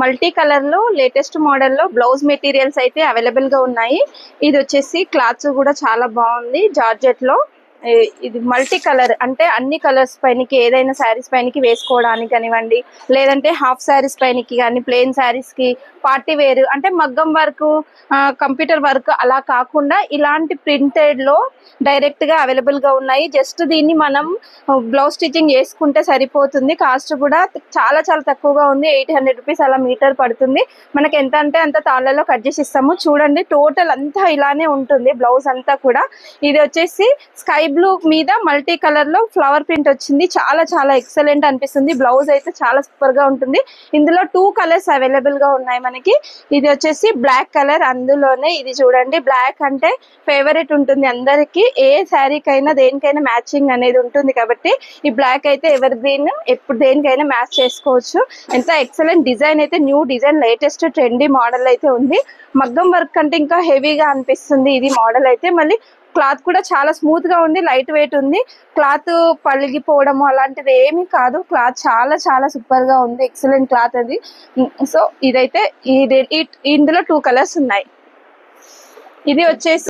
Multi colour లో latest model లో blouse materials అయితే అవైలబుల్ గా ఉన్నాయి. ఇది వచ్చేసి క్లాత్ కూడా చాలా బాగుంది జార్జెట్ లో. ఇది మల్టీ కలర్ అంటే అన్ని కలర్స్ పైనకి ఏదైనా శారీస్ పైనకి వేసుకోవడానికి కానివ్వండి, లేదంటే హాఫ్ శారీస్ పైనకి కానీ, ప్లెయిన్ శారీస్ కి, పార్టీ వేర్ అంటే మగ్గం వర్క్, కంప్యూటర్ వర్క్ అలా కాకుండా ఇలాంటి ప్రింటెడ్ లో డైరెక్ట్ గా అవైలబుల్ గా ఉన్నాయి. జస్ట్ దీన్ని మనం బ్లౌజ్ స్టిచ్చింగ్ చేసుకుంటే సరిపోతుంది. కాస్ట్ కూడా చాలా చాలా తక్కువగా ఉంది. 800 రూపీస్ అలా మీటర్ పడుతుంది. మనకి ఎంత అంటే అంత తాళ్ళలో కట్ చేసి ఇస్తాము. చూడండి టోటల్ అంతా ఇలానే ఉంటుంది బ్లౌజ్ అంతా కూడా. ఇది వచ్చేసి స్కై బ్లూ మీద మల్టీ కలర్ లో ఫ్లవర్ ప్రింట్ వచ్చింది. చాలా చాలా ఎక్సలెంట్ అనిపిస్తుంది. బ్లౌజ్ అయితే చాలా సూపర్ గా ఉంటుంది. ఇందులో 2 కలర్స్ అవైలబుల్ గా ఉన్నాయి మనకి. ఇది వచ్చేసి బ్లాక్ కలర్, అందులోనే ఇది చూడండి బ్లాక్ అంటే ఫేవరెట్ ఉంటుంది అందరికి. ఏ శారీకైనా దేనికైనా మ్యాచింగ్ అనేది ఉంటుంది కాబట్టి ఈ బ్లాక్ అయితే ఎవర్ గ్రీన్, ఎప్పుడు దేనికైనా మ్యాచ్ చేసుకోవచ్చు. ఎంత ఎక్సలెంట్ డిజైన్ అయితే, new design, latest trendy model అయితే ఉంది. మగ్గం వర్క్ అంటే ఇంకా హెవీగా అనిపిస్తుంది ఇది మోడల్ అయితే. మళ్ళీ క్లాత్ కూడా చాలా స్మూత్ గా ఉంది, లైట్ వెయిట్ ఉంది. క్లాత్ పలిగిపోవడము అలాంటిది ఏమీ కాదు. క్లాత్ చాలా చాలా సూపర్ గా ఉంది, ఎక్సలెంట్ క్లాత్ అది. సో ఇదైతే ఇందులో 2 కలర్స్ ఉన్నాయి. ఇది వచ్చేసి